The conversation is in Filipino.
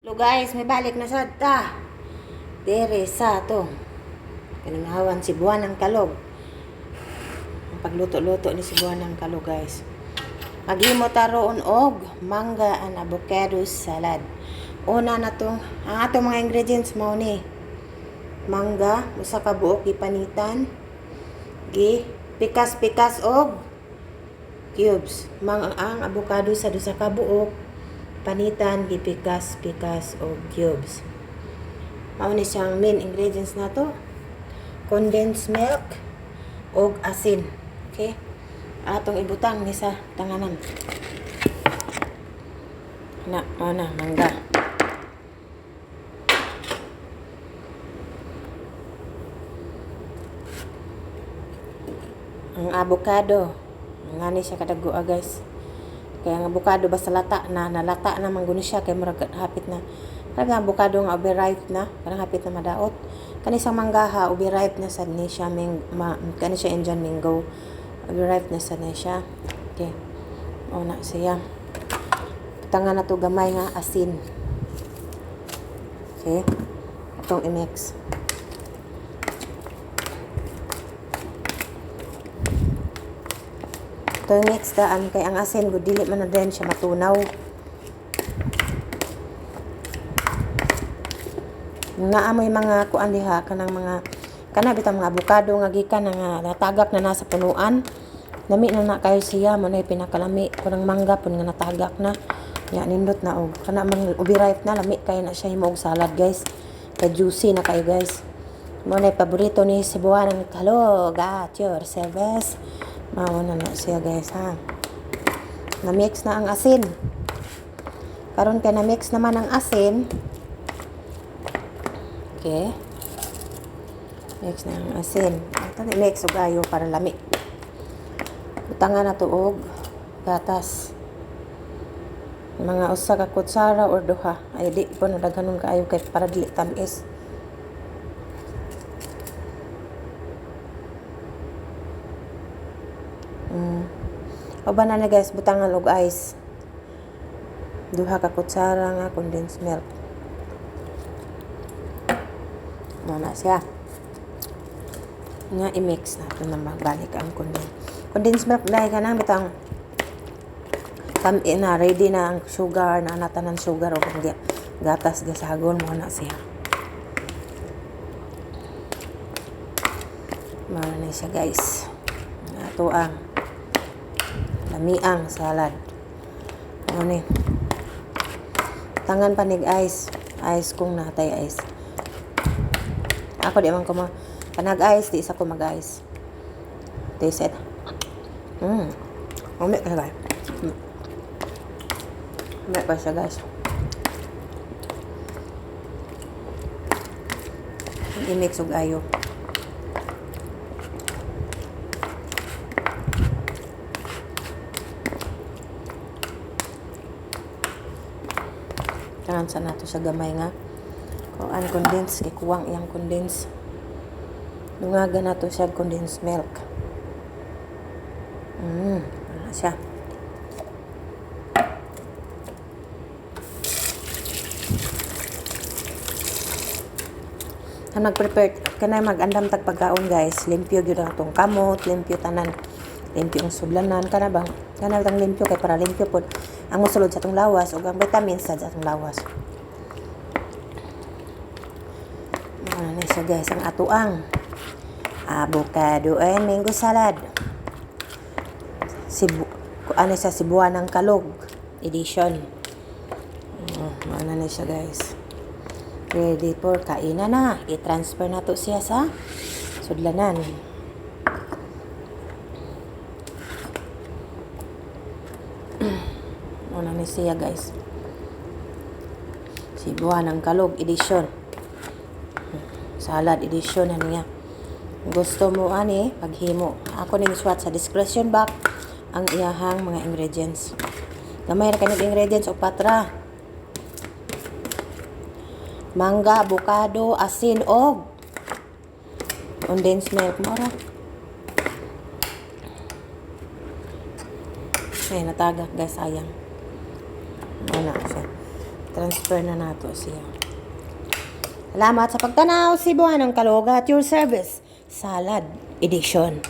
Hello guys, may balik na sa ta. Dere sa to. Kananghawan si buwan ng kalog. Ang pagluto-luto ni si buwan ng kalog guys. Maghimo taroon og mangga and avocado salad. Una na tong ang atong mga ingredients mao ni mangga, usa ka buok ipanitan. Gi pikas-pikas og cubes. Ang avocado sa dusa ka buok panitan, gipikas-pikas o cubes. Mao ni siyang main ingredients nato. Condensed milk o asin. Okay? Atong ibutang ni sa tanganan. Na, mangga. Ang avocado. Ngani siya kadagua guys. Kaya ang avocado basta lata na, nalata na mangguni siya kay murag hapit na. Kaya ang avocado nga overripe na, kanang hapit na madaot. Kani sa manggaha overripe na sad ni siya kani siya Indian mango. Overripe na sad ni siya. Okay. Una siya. Tangan na to gamay nga asin. Okay. Itong i-mix. Ito yung mix daan kay ang asin gud dili man na din siya matunaw. Naamoy mga kuan diha kanang mga bitang mga avocado nga gikan nga natagak na nasa punuan. Lami na kayo siya mo na pinakalami kunang mangga pun nga natagak na. Ya nindot na og kana man overripe na lami kay na siya himo og salad guys. Kay juicy na kayo guys. Mo na paborito ni Cebuana ng kalog at your service. Mauna na siya guys ha. Na-mix na ang asin. Karon kay na-mix naman ang asin. Okay. Mix na ang asin. Ito mix og ayo para lami. Butangan na to og gatas. Mga usa ka kutsara or duha. Ay di po na daghanon kaayo kay para dili tamis. O banana guys, butangan og ice. Duha ka kutsara nga condensed milk. Muna siya. Nga i-mix na ito na magbalik ang condensed milk. Dahil ka nang bitang na ready na ang sugar, na anatanan sugar o kung gatas gasagol mo na siya. Muna na siya guys. Ito ang lamiang salad. Ano ni? Tangan panig ice. Ice kung natay ice. Ako di man ko panag ice, di isa ko mag ice. Taste it. Umik ka guys. Umik pa siya guys. I-mix og ayo. Tangan sa nato sa gamay nga kung ang condensed kay kuwang iyang condensed lungaga nato siya condensed milk. Wala siya. Kan mag-prepare kanay mag-andam tag pagkaon guys, limpyo gyud atong kamot, limpyo tanan, limpyo ang sudlanan kana bang kana tang limpyo kay para limpyo pod ang mosulod sa atong lawas ug ang vitamins sa atong lawas. Ano siya guys, ang atuang avocado and mango salad. Ano siya, Cebuana ng kalog edition. Ano na siya guys. Ready for kainan na. I-transfer na to siya sa sudlanan. Ano na siya guys. Cebuana ng kalog edition. Salad edition na niya. Gusto mo ani paghimo. Ako ning swat sa description box ang iyahang mga ingredients. Gamay ra kanang ingredients og patra. Mangga, avocado, asin og condensed milk mo ra. Ay natagak guys sayang. Ano siya. transfer na nato siya. Salamat sa pagtanaw, Cebuanang Kalog, at your service, Salad Edition.